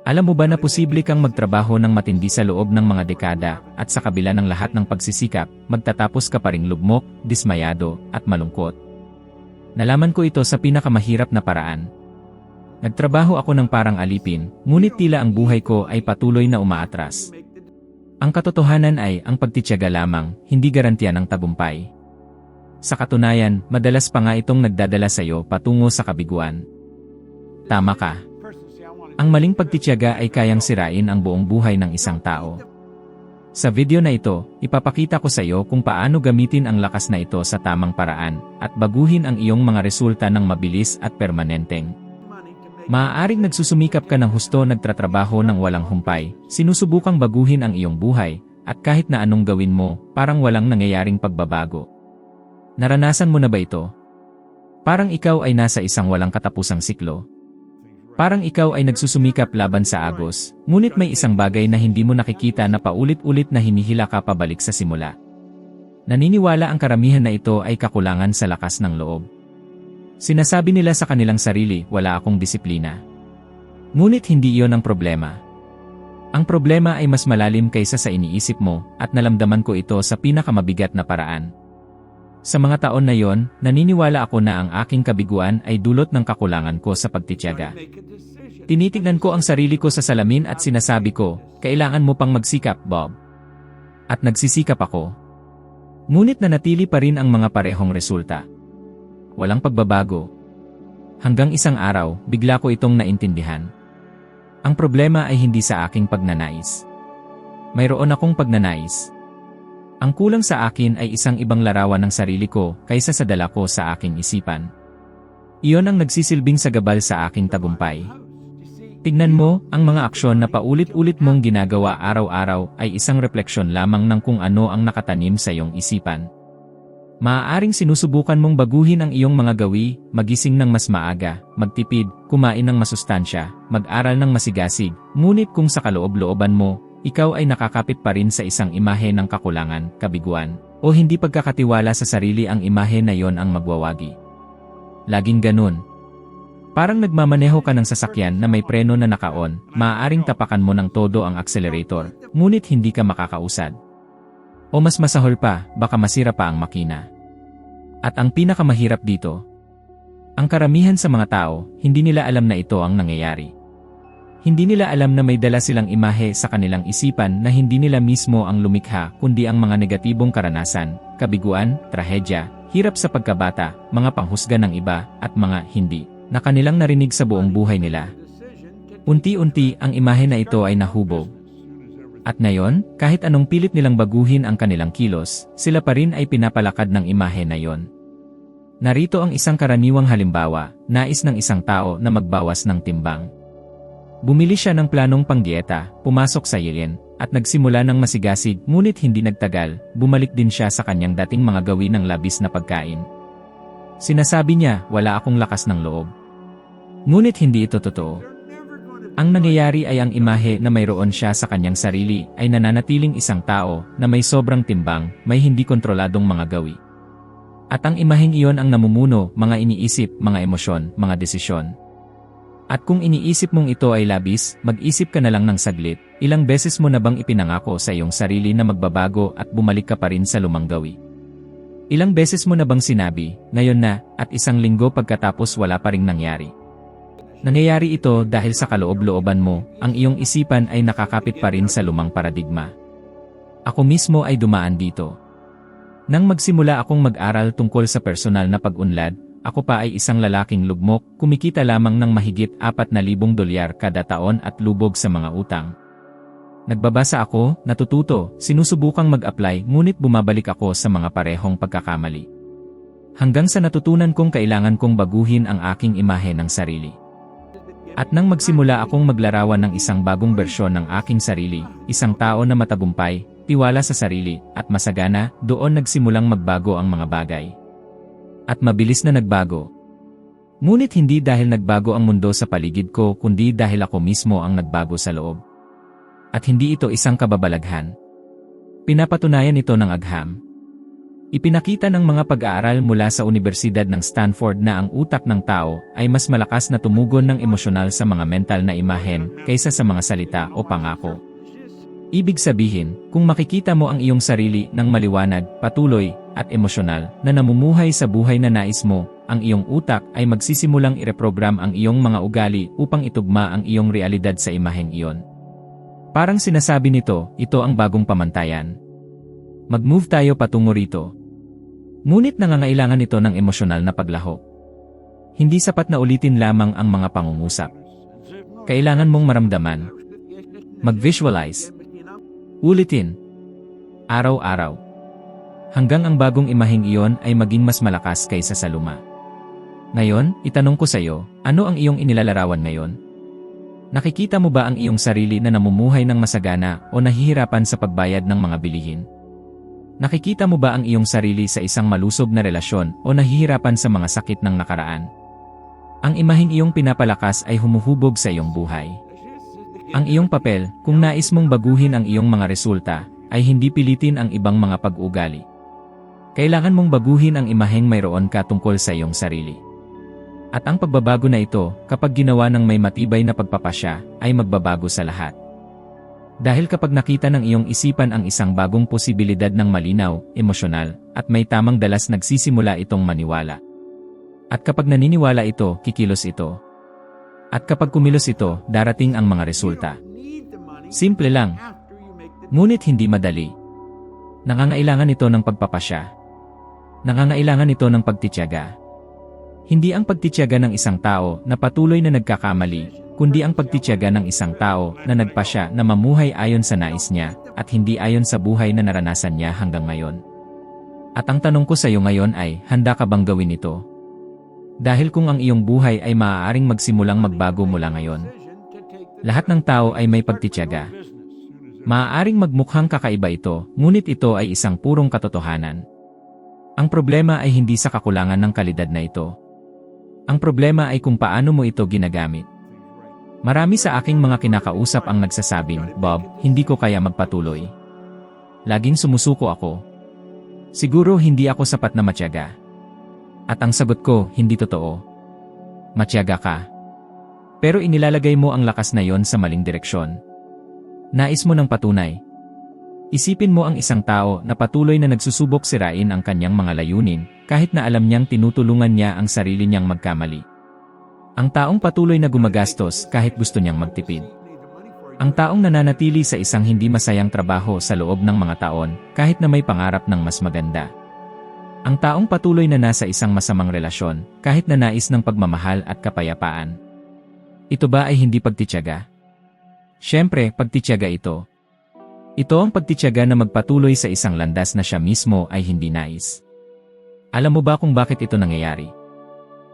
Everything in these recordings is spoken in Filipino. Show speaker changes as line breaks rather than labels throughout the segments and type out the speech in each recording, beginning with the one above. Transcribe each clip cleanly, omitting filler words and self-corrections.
Alam mo ba na posible kang magtrabaho ng matindi sa loob ng mga dekada at sa kabila ng lahat ng pagsisikap, magtatapos ka pa ring lugmok, dismayado, at malungkot? Nalaman ko ito sa pinakamahirap na paraan. Nagtrabaho ako ng parang alipin, ngunit tila ang buhay ko ay patuloy na umaatras. Ang katotohanan ay ang pagtitiyaga lamang, hindi garantiya ng tagumpay. Sa katunayan, madalas pa nga itong nagdadala sa iyo patungo sa kabiguan. Tama ka. Ang maling pagtitiyaga ay kayang sirain ang buong buhay ng isang tao. Sa video na ito, ipapakita ko sa iyo kung paano gamitin ang lakas na ito sa tamang paraan at baguhin ang iyong mga resulta ng mabilis at permanenteng. Maaaring nagsusumikap ka ng husto nagtatrabaho ng walang humpay, sinusubukang baguhin ang iyong buhay, at kahit na anong gawin mo, parang walang nangyayaring pagbabago. Naranasan mo na ba ito? Parang ikaw ay nasa isang walang katapusang siklo. Parang ikaw ay nagsusumikap laban sa agos, ngunit may isang bagay na hindi mo nakikita na paulit-ulit na hinihila ka pabalik sa simula. Naniniwala ang karamihan na ito ay kakulangan sa lakas ng loob. Sinasabi nila sa kanilang sarili, wala akong disiplina. Ngunit hindi iyon ang problema. Ang problema ay mas malalim kaysa sa iniisip mo, at nalamdaman ko ito sa pinakamabigat na paraan. Sa mga taon na yon, naniniwala ako na ang aking kabiguan ay dulot ng kakulangan ko sa pagtitiyaga. Tinitignan ko ang sarili ko sa salamin at sinasabi ko, kailangan mo pang magsikap, Bob. At nagsisikap ako. Ngunit nanatili pa rin ang mga parehong resulta. Walang pagbabago. Hanggang isang araw, bigla ko itong naintindihan. Ang problema ay hindi sa aking pagnanais. Mayroon akong pagnanais. Ang kulang sa akin ay isang ibang larawan ng sarili ko kaysa sa dala ko sa aking isipan. Iyon ang nagsisilbing sagabal sa aking tagumpay. Tignan mo, ang mga aksyon na paulit-ulit mong ginagawa araw-araw ay isang refleksyon lamang ng kung ano ang nakatanim sa iyong isipan. Maaaring sinusubukan mong baguhin ang iyong mga gawi, magising ng mas maaga, magtipid, kumain ng masustansya, mag-aral ng masigasig, ngunit kung sa kaloob-looban mo, ikaw ay nakakapit pa rin sa isang imahe ng kakulangan, kabiguan, o hindi pagkakatiwala sa sarili, ang imahe na yon ang magwawagi. Laging ganun. Parang nagmamaneho ka ng sasakyan na may preno na naka-on, maaaring tapakan mo ng todo ang accelerator, ngunit hindi ka makakausad. O mas masahol pa, baka masira pa ang makina. At ang pinakamahirap dito, ang karamihan sa mga tao, hindi nila alam na ito ang nangyayari. Hindi nila alam na may dala silang imahe sa kanilang isipan na hindi nila mismo ang lumikha kundi ang mga negatibong karanasan, kabiguan, trahedya, hirap sa pagkabata, mga panghusga ng iba, at mga hindi na kanilang narinig sa buong buhay nila. Unti-unti ang imahe na ito ay nahubog. At ngayon, kahit anong pilit nilang baguhin ang kanilang kilos, sila pa rin ay pinapalakad ng imahe na yon. Narito ang isang karaniwang halimbawa, nais ng isang tao na magbawas ng timbang. Bumili siya ng planong pangdieta, pumasok sa Yelin, at nagsimula ng masigasig, ngunit hindi nagtagal, bumalik din siya sa kanyang dating mga gawin ng labis na pagkain. Sinasabi niya, wala akong lakas ng loob. Ngunit hindi ito totoo. Ang nangyayari ay ang imahe na mayroon siya sa kanyang sarili ay nananatiling isang tao na may sobrang timbang, may hindi kontroladong mga gawi. At ang imaheng iyon ang namumuno, mga iniisip, mga emosyon, mga desisyon. At kung iniisip mong ito ay labis, mag-isip ka na lang ng saglit, ilang beses mo na bang ipinangako sa iyong sarili na magbabago at bumalik ka pa rin sa lumang gawi? Ilang beses mo na bang sinabi, ngayon na, at isang linggo pagkatapos wala pa ring nangyari? Nangyayari ito dahil sa kaloob-looban mo, ang iyong isipan ay nakakapit pa rin sa lumang paradigma. Ako mismo ay dumaan dito. Nang magsimula akong mag-aral tungkol sa personal na pag-unlad, ako pa ay isang lalaking lugmok, kumikita lamang ng mahigit $4,000 kada taon at lubog sa mga utang. Nagbabasa ako, natututo, sinusubukang mag-apply, ngunit bumabalik ako sa mga parehong pagkakamali. Hanggang sa natutunan kong kailangan kong baguhin ang aking imahe ng sarili. At nang magsimula akong maglarawan ng isang bagong bersyon ng aking sarili, isang tao na matagumpay, tiwala sa sarili, at masagana, doon nagsimulang magbago ang mga bagay. At mabilis na nagbago. Ngunit hindi dahil nagbago ang mundo sa paligid ko kundi dahil ako mismo ang nagbago sa loob. At hindi ito isang kababalaghan. Pinapatunayan ito ng agham. Ipinakita ng mga pag-aaral mula sa Unibersidad ng Stanford na ang utak ng tao ay mas malakas na tumugon ng emosyonal sa mga mental na imahen kaysa sa mga salita o pangako. Ibig sabihin, kung makikita mo ang iyong sarili ng maliwanag, patuloy, at emosyonal na namumuhay sa buhay na nais mo, ang iyong utak ay magsisimulang ireprogram ang iyong mga ugali upang itugma ang iyong realidad sa imaheng iyon. Parang sinasabi nito, ito ang bagong pamantayan. Mag-move tayo patungo rito. Ngunit nangangailangan ito ng emosyonal na paglahok. Hindi sapat na ulitin lamang ang mga pangungusap. Kailangan mong maramdaman. Mag-visualize. Ulitin. Araw-araw. Hanggang ang bagong imaheng iyon ay maging mas malakas kaysa sa luma. Ngayon, itanong ko sa iyo, ano ang iyong inilalarawan ngayon? Nakikita mo ba ang iyong sarili na namumuhay ng masagana o nahihirapan sa pagbayad ng mga bilihin? Nakikita mo ba ang iyong sarili sa isang malusob na relasyon o nahihirapan sa mga sakit ng nakaraan? Ang imaheng iyong pinapalakas ay humuhubog sa iyong buhay. Ang iyong papel, kung nais mong baguhin ang iyong mga resulta, ay hindi pilitin ang ibang mga pag-ugali. Kailangan mong baguhin ang imaheng mayroon ka tungkol sa iyong sarili. At ang pagbabago na ito, kapag ginawa ng may matibay na pagpapasya, ay magbabago sa lahat. Dahil kapag nakita ng iyong isipan ang isang bagong posibilidad ng malinaw, emosyonal, at may tamang dalas nagsisimula itong maniwala. At kapag naniniwala ito, kikilos ito. At kapag kumilos ito, darating ang mga resulta. Simple lang. Ngunit hindi madali. Nangangailangan ito ng pagpapasya. Nangangailangan ito ng pagtitiyaga. Hindi ang pagtitiyaga ng isang tao na patuloy na nagkakamali, kundi ang pagtitiyaga ng isang tao na nagpasya na mamuhay ayon sa nais niya at hindi ayon sa buhay na naranasan niya hanggang ngayon. At ang tanong ko sa iyo ngayon ay, handa ka bang gawin ito? Dahil kung ang iyong buhay ay maaaring magsimulang magbago mula ngayon. Lahat ng tao ay may pagtitiyaga. Maaaring magmukhang kakaiba ito, ngunit ito ay isang purong katotohanan. Ang problema ay hindi sa kakulangan ng kalidad na ito. Ang problema ay kung paano mo ito ginagamit. Marami sa aking mga kinakausap ang nagsasabing, Bob, hindi ko kaya magpatuloy. Laging sumusuko ako. Siguro hindi ako sapat na matyaga. At ang sagot ko, hindi totoo. Matyaga ka. Pero inilalagay mo ang lakas na yon sa maling direksyon. Nais mo ng patunay. Isipin mo ang isang tao na patuloy na nagsusubok sirain ang kanyang mga layunin, kahit na alam niyang tinutulungan niya ang sarili niyang magkamali. Ang taong patuloy na gumagastos kahit gusto niyang magtipid. Ang taong nananatili sa isang hindi masayang trabaho sa loob ng mga taon, kahit na may pangarap ng mas maganda. Ang taong patuloy na nasa isang masamang relasyon, kahit na nais ng pagmamahal at kapayapaan. Ito ba ay hindi pagtitiyaga? Siyempre, pagtitiyaga ito. Ito ang pagtitiyaga na magpatuloy sa isang landas na siya mismo ay hindi nais. Alam mo ba kung bakit ito nangyayari?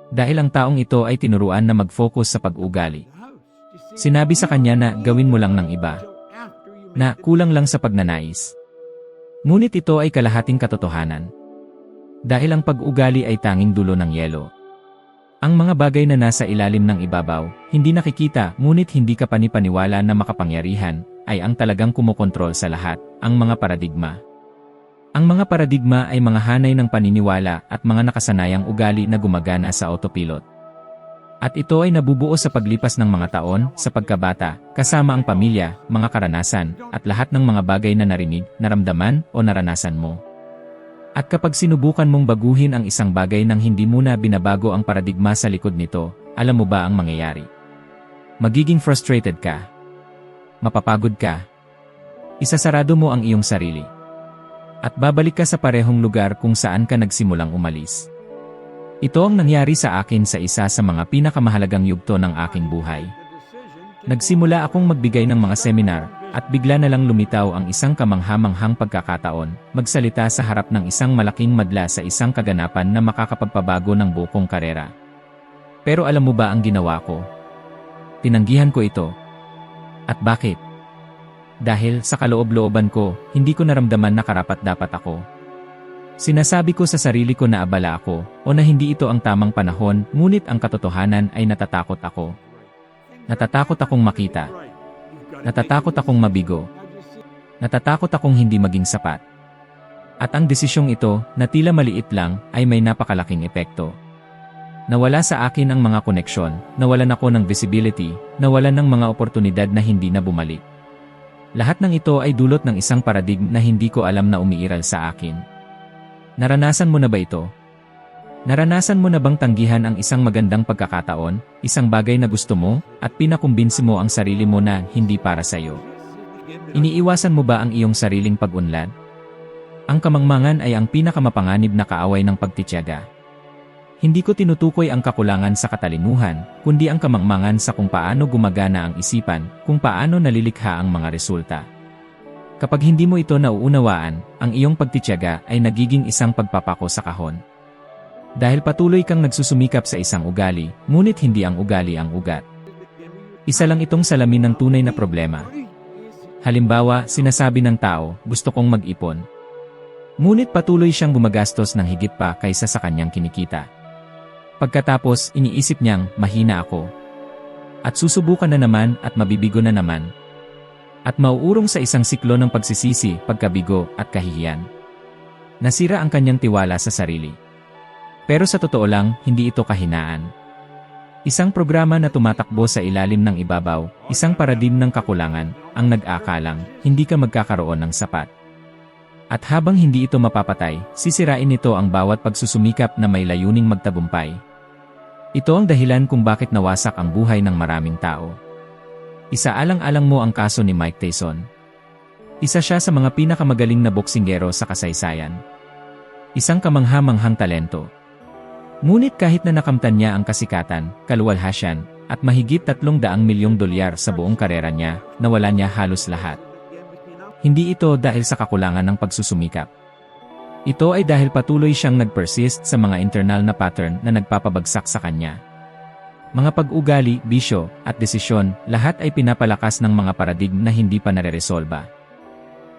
Dahil ang taong ito ay tinuruan na mag-focus sa pag-ugali. Sinabi sa kanya na gawin mo lang ng iba. Na kulang lang sa pagnanais. Ngunit ito ay kalahating katotohanan. Dahil ang pag-ugali ay tanging dulo ng yelo. Ang mga bagay na nasa ilalim ng ibabaw, hindi nakikita ngunit hindi ka panipaniwala na makapangyarihan, ay ang talagang kumokontrol sa lahat, ang mga paradigma. Ang mga paradigma ay mga hanay ng paniniwala at mga nakasanayang ugali na gumagana sa autopilot. At ito ay nabubuo sa paglipas ng mga taon, sa pagkabata, kasama ang pamilya, mga karanasan, at lahat ng mga bagay na narinig, naramdaman, o naranasan mo. At kapag sinubukan mong baguhin ang isang bagay nang hindi muna binabago ang paradigma sa likod nito, alam mo ba ang mangyayari? Magiging frustrated ka. Mapapagod ka. Isasarado mo ang iyong sarili. At babalik ka sa parehong lugar kung saan ka nagsimulang umalis. Ito ang nangyari sa akin sa isa sa mga pinakamahalagang yugto ng aking buhay. Nagsimula akong magbigay ng mga seminar, at bigla na lang lumitaw ang isang kamangha-manghang pagkakataon, magsalita sa harap ng isang malaking madla sa isang kaganapan na makakapagpabago ng buong karera. Pero alam mo ba ang ginawa ko? Tinanggihan ko ito. At bakit? Dahil sa kaloob-looban ko, hindi ko naramdaman na karapat-dapat ako. Sinasabi ko sa sarili ko na abala ako, o na hindi ito ang tamang panahon, ngunit ang katotohanan ay natatakot ako. Natatakot akong makita. Natatakot akong mabigo. Natatakot akong hindi maging sapat. At ang desisyong ito, na tila maliit lang, ay may napakalaking epekto. Nawala sa akin ang mga koneksyon, nawalan ako ng visibility, nawalan ng mga oportunidad na hindi na bumalik. Lahat ng ito ay dulot ng isang paradigm na hindi ko alam na umiiral sa akin. Naranasan mo na ba ito? Naranasan mo na bang tanggihan ang isang magandang pagkakataon, isang bagay na gusto mo, at pinakumbinsi mo ang sarili mo na hindi para sa iyo? Iniiwasan mo ba ang iyong sariling pag-unlad? Ang kamangmangan ay ang pinakamapanganib na kaaway ng pagtitiyaga. Hindi ko tinutukoy ang kakulangan sa katalinuhan, kundi ang kamangmangan sa kung paano gumagana ang isipan, kung paano nalilikha ang mga resulta. Kapag hindi mo ito nauunawaan, ang iyong pagtitiyaga ay nagiging isang pagpapako sa kahon. Dahil patuloy kang nagsusumikap sa isang ugali, ngunit hindi ang ugali ang ugat. Isa lang itong salamin ng tunay na problema. Halimbawa, sinasabi ng tao, gusto kong mag-ipon. Ngunit patuloy siyang gumagastos ng higit pa kaysa sa kanyang kinikita. Pagkatapos, iniisip niyang, mahina ako. At susubukan na naman at mabibigo na naman. At mauurong sa isang siklo ng pagsisisi, pagkabigo, at kahihiyan. Nasira ang kanyang tiwala sa sarili. Pero sa totoo lang, hindi ito kahinaan. Isang programa na tumatakbo sa ilalim ng ibabaw, isang paradigm ng kakulangan, ang nag-aakalang, hindi ka magkakaroon ng sapat. At habang hindi ito mapapatay, sisirain nito ang bawat pagsusumikap na may layuning magtagumpay. Ito ang dahilan kung bakit nawasak ang buhay ng maraming tao. Isaalang-alang mo ang kaso ni Mike Tyson. Isa siya sa mga pinakamagaling na boksingero sa kasaysayan. Isang kamangha-manghang talento. Ngunit kahit na nakamtan niya ang kasikatan, kaluwalhasyan, at mahigit $300 milyong sa buong karera niya, nawala niya halos lahat. Hindi ito dahil sa kakulangan ng pagsusumikap. Ito ay dahil patuloy siyang nag-persist sa mga internal na pattern na nagpapabagsak sa kanya. Mga pag-ugali, bisyo, at desisyon, lahat ay pinapalakas ng mga paradigm na hindi pa nareresolba.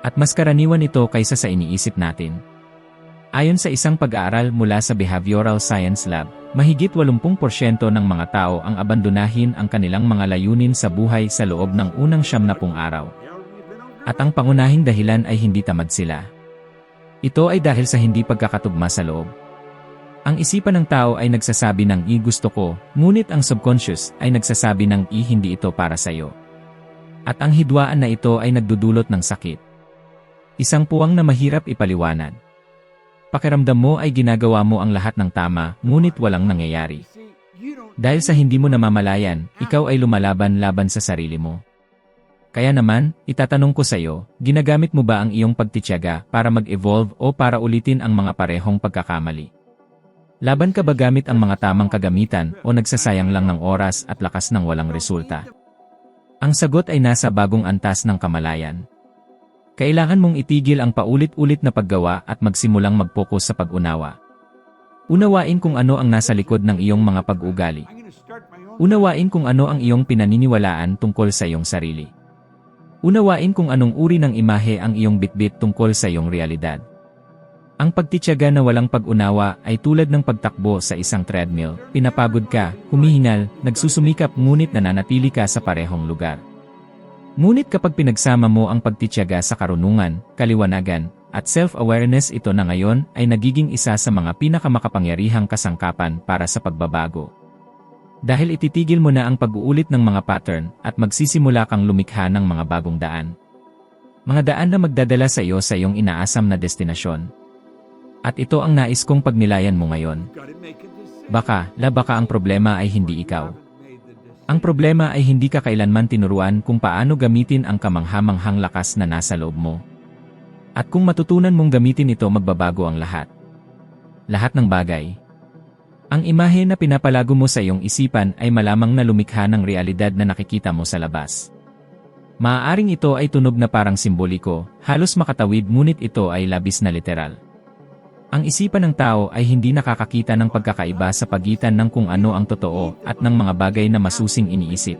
At mas karaniwan ito kaysa sa iniisip natin. Ayon sa isang pag-aaral mula sa Behavioral Science Lab, mahigit 80% ng mga tao ang abandonahin ang kanilang mga layunin sa buhay sa loob ng unang 90 araw. At ang pangunahing dahilan ay hindi tamad sila. Ito ay dahil sa hindi pagkakatugma sa loob. Ang isipan ng tao ay nagsasabi ng gusto ko, ngunit ang subconscious ay nagsasabi ng hindi ito para sa'yo. At ang hidwaan na ito ay nagdudulot ng sakit. Isang puwang na mahirap ipaliwanag. Pakiramdam mo ay ginagawa mo ang lahat ng tama, ngunit walang nangyayari. Dahil sa hindi mo namamalayan, ikaw ay lumalaban-laban sa sarili mo. Kaya naman, itatanong ko sa iyo, ginagamit mo ba ang iyong pagtitiyaga para mag-evolve o para ulitin ang mga parehong pagkakamali? Laban ka ba gamit ang mga tamang kagamitan o nagsasayang lang ng oras at lakas ng walang resulta? Ang sagot ay nasa bagong antas ng kamalayan. Kailangan mong itigil ang paulit-ulit na paggawa at magsimulang mag-focus sa pag-unawa. Unawain kung ano ang nasa likod ng iyong mga pag-ugali. Unawain kung ano ang iyong pinaniniwalaan tungkol sa iyong sarili. Unawain kung anong uri ng imahe ang iyong bitbit tungkol sa iyong realidad. Ang pagtitiyaga na walang pag-unawa ay tulad ng pagtakbo sa isang treadmill, pinapagod ka, humihingal, nagsusumikap ngunit nananatili ka sa parehong lugar. Ngunit kapag pinagsama mo ang pagtitiyaga sa karunungan, kaliwanagan, at self-awareness, ito na ngayon ay nagiging isa sa mga pinakamakapangyarihang kasangkapan para sa pagbabago. Dahil ititigil mo na ang pag-uulit ng mga pattern at magsisimula kang lumikha ng mga bagong daan. Mga daan na magdadala sa iyo sa iyong inaasam na destinasyon. At ito ang nais kong pagnilayan mo ngayon. Baka ang problema ay hindi ikaw. Ang problema ay hindi ka kailanman tinuruan kung paano gamitin ang kamangha-manghang lakas na nasa loob mo. At kung matutunan mong gamitin ito, magbabago ang lahat. Lahat ng bagay. Ang imahe na pinapalago mo sa iyong isipan ay malamang na lumikha ng realidad na nakikita mo sa labas. Maaaring ito ay tunog na parang simboliko, halos makatawid, ngunit ito ay labis na literal. Ang isipan ng tao ay hindi nakakakita ng pagkakaiba sa pagitan ng kung ano ang totoo at ng mga bagay na masusing iniisip.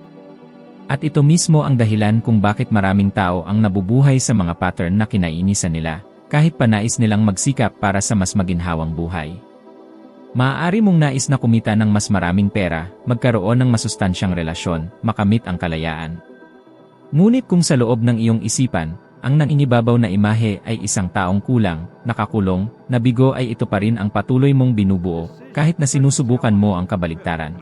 At ito mismo ang dahilan kung bakit maraming tao ang nabubuhay sa mga pattern na kinainisan nila, kahit pa nais nilang magsikap para sa mas maginhawang buhay. Maaari mong nais na kumita ng mas maraming pera, magkaroon ng masustansyang relasyon, makamit ang kalayaan. Ngunit kung sa loob ng iyong isipan, ang nangingibabaw na imahe ay isang taong kulang, nakakulong, nabigo ay ito pa rin ang patuloy mong binubuo, kahit na sinusubukan mo ang kabaligtaran.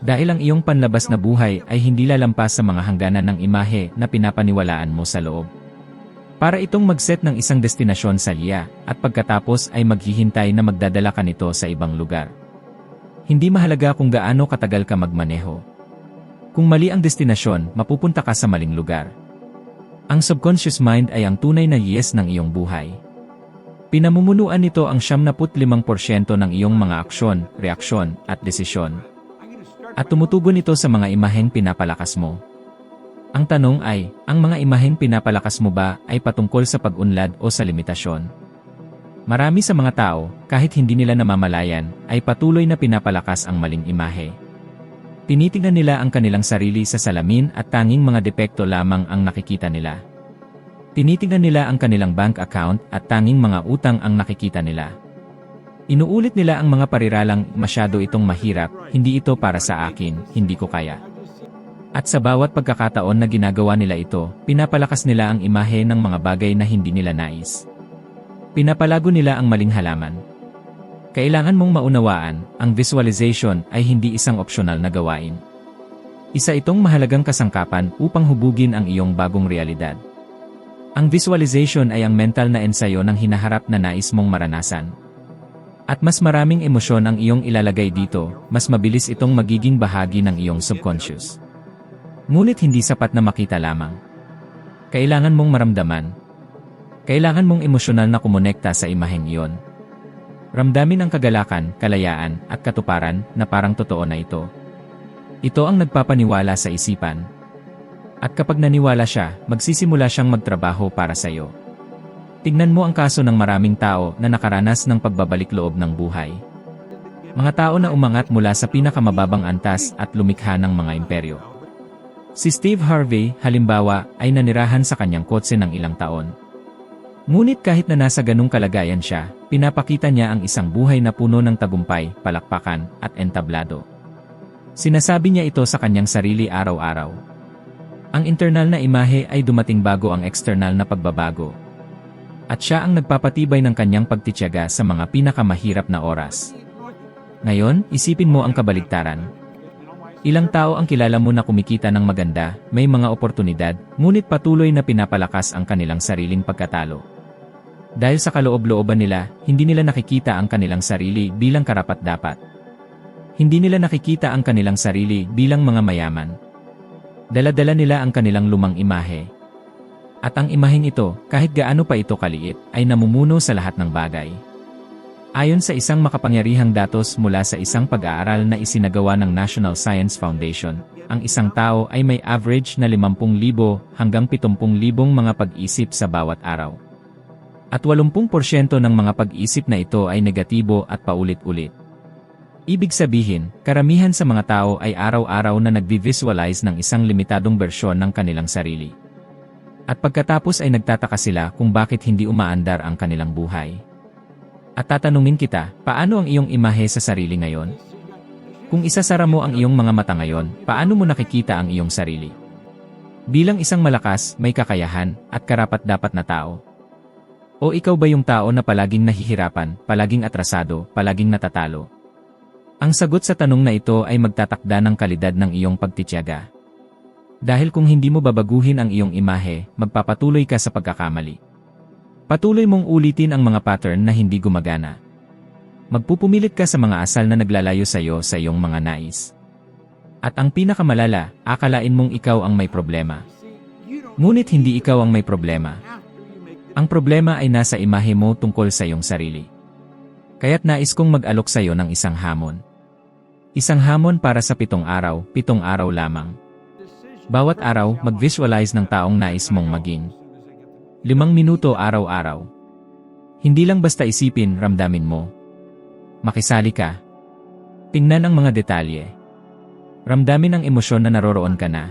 Dahil ang iyong panlabas na buhay ay hindi lalampas sa mga hangganan ng imahe na pinapaniwalaan mo sa loob. Para itong mag-set ng isang destinasyon sa liya, at pagkatapos ay maghihintay na magdadala ka nito sa ibang lugar. Hindi mahalaga kung gaano katagal ka magmaneho. Kung mali ang destinasyon, mapupunta ka sa maling lugar. Ang subconscious mind ay ang tunay na yes ng iyong buhay. Pinamumunuan nito ang 75% ng iyong mga aksyon, reaksyon, at desisyon. At tumutugon ito sa mga imaheng pinapalakas mo. Ang tanong ay, ang mga imaheng pinapalakas mo ba ay patungkol sa pag-unlad o sa limitasyon? Marami sa mga tao, kahit hindi nila namamalayan, ay patuloy na pinapalakas ang maling imahe. Tinitingnan nila ang kanilang sarili sa salamin at tanging mga depekto lamang ang nakikita nila. Tinitingnan nila ang kanilang bank account at tanging mga utang ang nakikita nila. Inuulit nila ang mga pariralang, masyado itong mahirap, hindi ito para sa akin, hindi ko kaya. At sa bawat pagkakataon na ginagawa nila ito, pinapalakas nila ang imahe ng mga bagay na hindi nila nais. Pinapalago nila ang maling halaman. Kailangan mong maunawaan, ang visualization ay hindi isang opsyonal na gawain. Isa itong mahalagang kasangkapan upang hubugin ang iyong bagong realidad. Ang visualization ay ang mental na ensayo ng hinaharap na nais mong maranasan. At mas maraming emosyon ang iyong ilalagay dito, mas mabilis itong magiging bahagi ng iyong subconscious. Ngunit hindi sapat na makita lamang. Kailangan mong maramdaman. Kailangan mong emosyonal na kumonekta sa imaheng iyon. Ramdamin ang kagalakan, kalayaan, at katuparan na parang totoo na ito. Ito ang nagpapaniwala sa isipan. At kapag naniwala siya, magsisimula siyang magtrabaho para sa iyo. Tingnan mo ang kaso ng maraming tao na nakaranas ng pagbabalik loob ng buhay. Mga tao na umangat mula sa pinakamababang antas at lumikha ng mga imperyo. Si Steve Harvey, halimbawa, ay nanirahan sa kanyang kotse ng ilang taon. Ngunit kahit na nasa ganung kalagayan siya, pinapakita niya ang isang buhay na puno ng tagumpay, palakpakan, at entablado. Sinasabi niya ito sa kanyang sarili araw-araw. Ang internal na imahe ay dumating bago ang external na pagbabago. At siya ang nagpapatibay ng kanyang pagtitiyaga sa mga pinakamahirap na oras. Ngayon, isipin mo ang kabaligtaran. Ilang tao ang kilala mo na kumikita ng maganda, may mga oportunidad, ngunit patuloy na pinapalakas ang kanilang sariling pagkatalo. Dahil sa kaloob-looban nila, hindi nila nakikita ang kanilang sarili bilang karapat-dapat. Hindi nila nakikita ang kanilang sarili bilang mga mayaman. Dala-dala nila ang kanilang lumang imahe. At ang imaheng ito, kahit gaano pa ito kaliit, ay namumuno sa lahat ng bagay. Ayon sa isang makapangyarihang datos mula sa isang pag-aaral na isinagawa ng National Science Foundation, ang isang tao ay may average na 50,000 hanggang 70,000 mga pag-isip sa bawat araw. At 80% ng mga pag-isip na ito ay negatibo at paulit-ulit. Ibig sabihin, karamihan sa mga tao ay araw-araw na nagvi-visualize ng isang limitadong bersyon ng kanilang sarili. At pagkatapos ay nagtataka sila kung bakit hindi umaandar ang kanilang buhay. At tatanungin kita, paano ang iyong imahe sa sarili ngayon? Kung isasara mo ang iyong mga mata ngayon, paano mo nakikita ang iyong sarili? Bilang isang malakas, may kakayahan, at karapat-dapat na tao. O ikaw ba yung tao na palaging nahihirapan, palaging atrasado, palaging natatalo? Ang sagot sa tanong na ito ay magtatakda ng kalidad ng iyong pagtitiyaga. Dahil kung hindi mo babaguhin ang iyong imahe, magpapatuloy ka sa pagkakamali. Patuloy mong ulitin ang mga pattern na hindi gumagana. Magpupumilit ka sa mga asal na naglalayo sa iyo sa iyong mga nais. At ang pinakamalala, akalain mong ikaw ang may problema. Ngunit hindi ikaw ang may problema. Ang problema ay nasa imahe mo tungkol sa iyong sarili. Kaya't nais kong mag-alok sa iyo ng isang hamon. Isang hamon para sa 7 araw, 7 araw lamang. Bawat araw, mag-visualize ng taong nais mong maging. 5 minuto araw-araw. Hindi lang basta isipin, ramdamin mo. Makisali ka. Tingnan ang mga detalye. Ramdamin ang emosyon na naroroon ka na.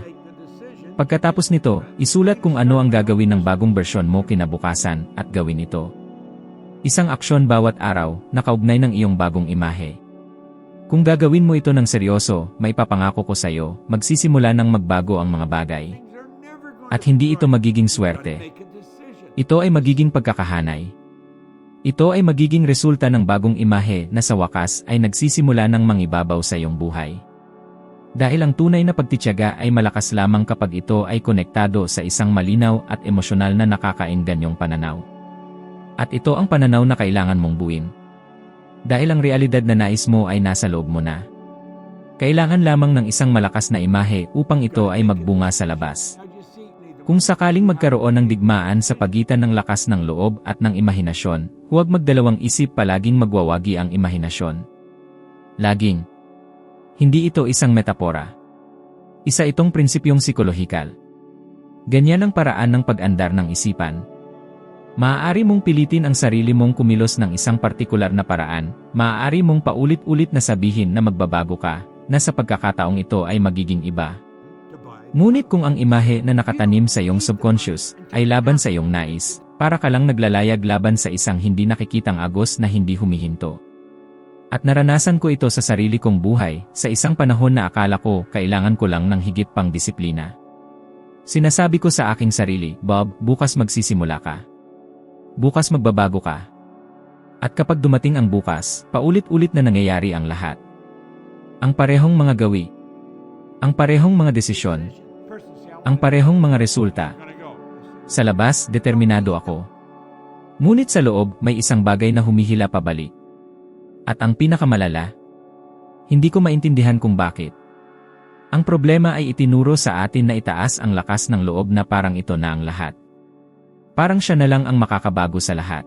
Pagkatapos nito, isulat kung ano ang gagawin ng bagong bersyon mo kinabukasan at gawin ito. Isang aksyon bawat araw, nakaugnay ng iyong bagong imahe. Kung gagawin mo ito ng seryoso, maipapangako ko sa iyo, magsisimula ng magbago ang mga bagay. At hindi ito magiging swerte. Ito ay magiging pagkakahanay. Ito ay magiging resulta ng bagong imahe na sa wakas ay nagsisimula ng mangibabaw sa iyong buhay. Dahil ang tunay na pagtitiyaga ay malakas lamang kapag ito ay konektado sa isang malinaw at emosyonal na nakakainggan pananaw. At ito ang pananaw na kailangan mong buuin. Dahil ang realidad na nais mo ay nasa loob mo na. Kailangan lamang ng isang malakas na imahe upang ito ay magbunga sa labas. Kung sakaling magkaroon ng digmaan sa pagitan ng lakas ng loob at ng imahinasyon, huwag magdalawang isip, palaging magwawagi ang imahinasyon. Laging. Hindi ito isang metapora. Isa itong prinsipyong psikolohikal. Ganyan ang paraan ng pag-andar ng isipan. Maaari mong pilitin ang sarili mong kumilos ng isang partikular na paraan, maaari mong paulit-ulit na sabihin na magbabago ka, na sa pagkakataong ito ay magiging iba. Ngunit kung ang imahe na nakatanim sa iyong subconscious ay laban sa iyong nais, para ka lang naglalayag laban sa isang hindi nakikitang agos na hindi humihinto. At naranasan ko ito sa sarili kong buhay, sa isang panahon na akala ko kailangan ko lang ng higit pang disiplina. Sinasabi ko sa aking sarili, Bob, bukas magsisimula ka. Bukas magbabago ka. At kapag dumating ang bukas, paulit-ulit na nangyayari ang lahat. Ang parehong mga gawi. Ang parehong mga desisyon. Ang parehong mga resulta. Sa labas, determinado ako. Ngunit sa loob, may isang bagay na humihila pabalik. At ang pinakamalala, hindi ko maintindihan kung bakit. Ang problema ay itinuro sa atin na itaas ang lakas ng loob na parang ito na ang lahat. Parang siya na lang ang makakabago sa lahat.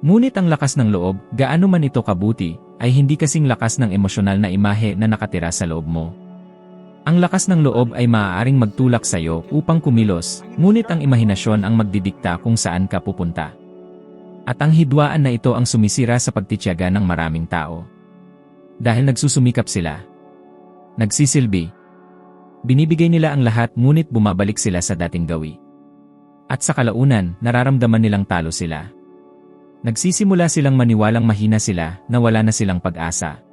Ngunit ang lakas ng loob, gaano man ito kabuti, ay hindi kasing lakas ng emosyonal na imahe na nakatira sa loob mo. Ang lakas ng loob ay maaaring magtulak sa iyo upang kumilos, ngunit ang imahinasyon ang magdidikta kung saan ka pupunta. At ang hidwaan na ito ang sumisira sa pagtitiyaga ng maraming tao. Dahil nagsusumikap sila. Nagsisilbi. Binibigay nila ang lahat ngunit bumabalik sila sa dating gawi. At sa kalaunan, nararamdaman nilang talo sila. Nagsisimula silang maniwalang mahina sila na wala na silang pag-asa.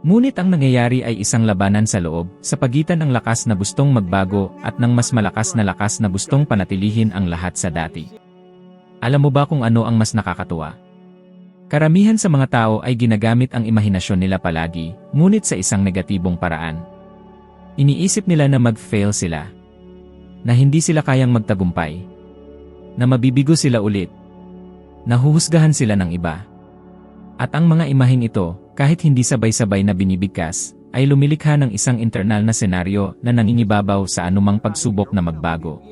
Ngunit ang nangyayari ay isang labanan sa loob, sa pagitan ng lakas na gustong magbago at ng mas malakas na lakas na gustong panatilihin ang lahat sa dati. Alam mo ba kung ano ang mas nakakatuwa? Karamihan sa mga tao ay ginagamit ang imahinasyon nila palagi, ngunit sa isang negatibong paraan. Iniisip nila na mag-fail sila. Na hindi sila kayang magtagumpay. Na mabibigo sila ulit. Nahuhusgahan sila ng iba. At ang mga imaheng ito, kahit hindi sabay-sabay na binibigkas, ay lumilikha ng isang internal na senaryo na nangingibabaw sa anumang pagsubok na magbago.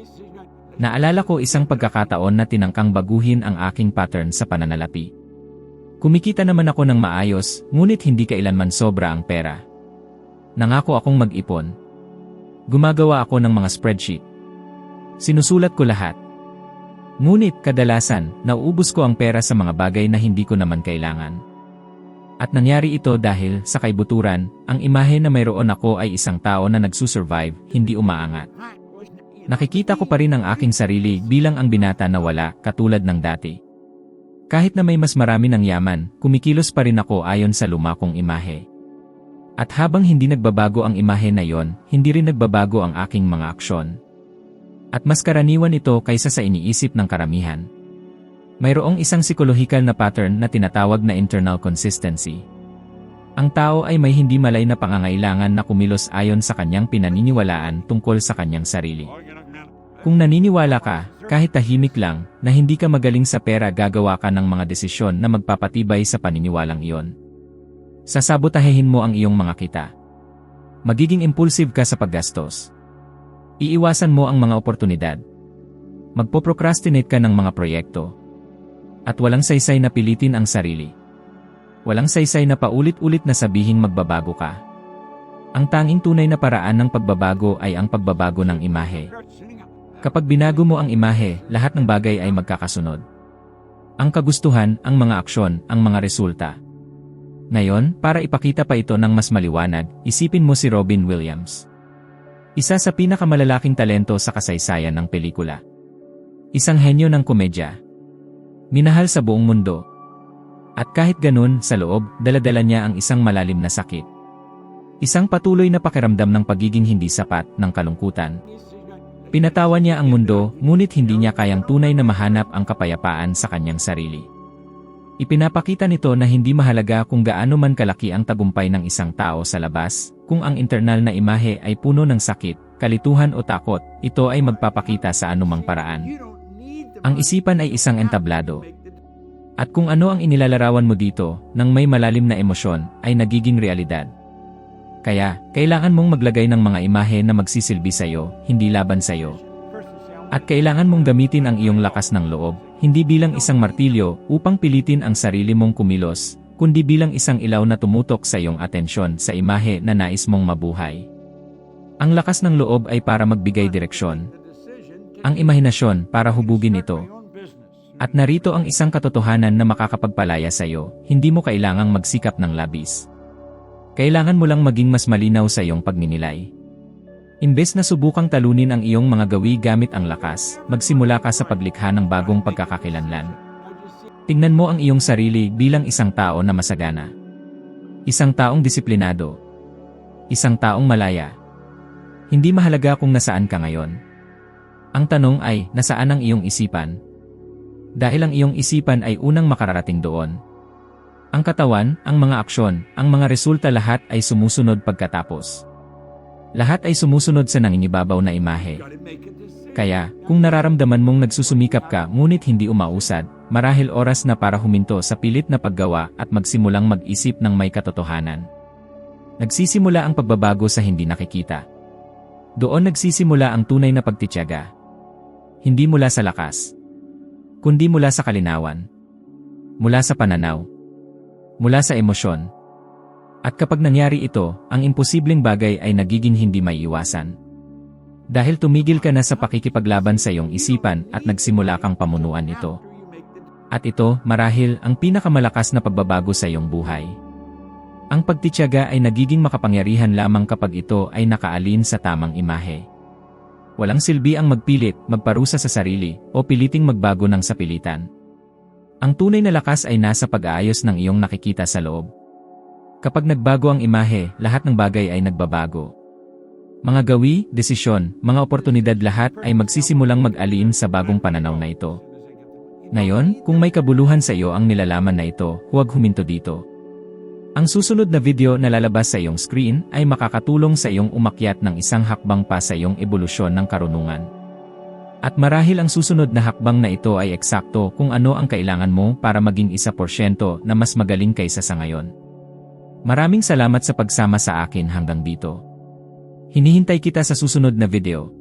Naalala ko isang pagkakataon na tinangkang baguhin ang aking pattern sa pananalapi. Kumikita naman ako ng maayos, ngunit hindi kailanman sobra ang pera. Nangako akong mag-ipon. Gumagawa ako ng mga spreadsheet. Sinusulat ko lahat. Ngunit kadalasan, nauubos ko ang pera sa mga bagay na hindi ko naman kailangan. At nangyari ito dahil, sa kaibuturan, ang imahe na mayroon ako ay isang tao na nagsusurvive, hindi umaangat. Nakikita ko pa rin ang aking sarili bilang ang binata na wala, katulad ng dati. Kahit na may mas marami ng yaman, kumikilos pa rin ako ayon sa luma kong imahe. At habang hindi nagbabago ang imahe na yon, hindi rin nagbabago ang aking mga aksyon. At mas karaniwan ito kaysa sa iniisip ng karamihan. Mayroong isang psikolohikal na pattern na tinatawag na internal consistency. Ang tao ay may hindi malay na pangangailangan na kumilos ayon sa kanyang pinaniniwalaan tungkol sa kanyang sarili. Kung naniniwala ka, kahit tahimik lang, na hindi ka magaling sa pera, gagawa ka ng mga desisyon na magpapatibay sa paniniwalang iyon. Sasabotahehin mo ang iyong mga kita. Magiging impulsive ka sa paggastos. Iiwasan mo ang mga oportunidad. Magpoprocrastinate ka ng mga proyekto. At walang saysay na pilitin ang sarili. Walang saysay na paulit-ulit na sabihing magbabago ka. Ang tanging tunay na paraan ng pagbabago ay ang pagbabago ng imahe. Kapag binago mo ang imahe, lahat ng bagay ay magkakasunod. Ang kagustuhan, ang mga aksyon, ang mga resulta. Ngayon, para ipakita pa ito ng mas maliwanag, isipin mo si Robin Williams. Isa sa pinakamalalaking talento sa kasaysayan ng pelikula. Isang henyo ng komedya. Minahal sa buong mundo. At kahit ganun, sa loob, daladala niya ang isang malalim na sakit. Isang patuloy na pakiramdam ng pagiging hindi sapat, ng kalungkutan. Pinatawan niya ang mundo, ngunit hindi niya kayang tunay na mahanap ang kapayapaan sa kanyang sarili. Ipinapakita nito na hindi mahalaga kung gaano man kalaki ang tagumpay ng isang tao sa labas, kung ang internal na imahe ay puno ng sakit, kalituhan o takot, ito ay magpapakita sa anumang paraan. Ang isipan ay isang entablado. At kung ano ang inilalarawan mo dito, nang may malalim na emosyon, ay nagiging realidad. Kaya, kailangan mong maglagay ng mga imahe na magsisilbi sa'yo, hindi laban sa'yo. At kailangan mong gamitin ang iyong lakas ng loob, hindi bilang isang martilyo upang pilitin ang sarili mong kumilos, kundi bilang isang ilaw na tumutok sa iyong atensyon sa imahe na nais mong mabuhay. Ang lakas ng loob ay para magbigay direksyon. Ang imahinasyon para hubugin ito. At narito ang isang katotohanan na makakapagpalaya sa'yo, hindi mo kailangang magsikap ng labis. Kailangan mo lang maging mas malinaw sa iyong pagninilay. Imbes na subukang talunin ang iyong mga gawi gamit ang lakas, magsimula ka sa paglikha ng bagong pagkakakilanlan. Tingnan mo ang iyong sarili bilang isang tao na masagana. Isang taong disiplinado. Isang taong malaya. Hindi mahalaga kung nasaan ka ngayon. Ang tanong ay, nasaan ang iyong isipan? Dahil ang iyong isipan ay unang makararating doon. Ang katawan, ang mga aksyon, ang mga resulta lahat ay sumusunod pagkatapos. Lahat ay sumusunod sa nangingibabaw na imahe. Kaya, kung nararamdaman mong nagsusumikap ka ngunit hindi umausad, marahil oras na para huminto sa pilit na paggawa at magsimulang mag-isip ng may katotohanan. Nagsisimula ang pagbabago sa hindi nakikita. Doon nagsisimula ang tunay na pagtitiyaga. Hindi mula sa lakas, kundi mula sa kalinawan. Mula sa pananaw. Mula sa emosyon. At kapag nangyari ito, ang imposibleng bagay ay nagiging hindi maiiwasan. Dahil tumigil ka na sa pakikipaglaban sa iyong isipan at nagsimula kang pamunuan ito. At ito, marahil, ang pinakamalakas na pagbabago sa iyong buhay. Ang pagtitiyaga ay nagiging makapangyarihan lamang kapag ito ay nakaalin sa tamang imahe. Walang silbi ang magpilit, magparusa sa sarili, o piliting magbago ng sapilitan. Ang tunay na lakas ay nasa pag-aayos ng iyong nakikita sa loob. Kapag nagbago ang imahe, lahat ng bagay ay nagbabago. Mga gawi, desisyon, mga oportunidad lahat ay magsisimulang mag-alin sa bagong pananaw na ito. Ngayon, kung may kabuluhan sa iyo ang nilalaman na ito, huwag huminto dito. Ang susunod na video na lalabas sa iyong screen ay makakatulong sa iyong umakyat ng isang hakbang pa sa iyong ebolusyon ng karunungan. At marahil ang susunod na hakbang na ito ay eksakto kung ano ang kailangan mo para maging 1% na mas magaling kaysa sa ngayon. Maraming salamat sa pagsama sa akin hanggang dito. Hinihintay kita sa susunod na video.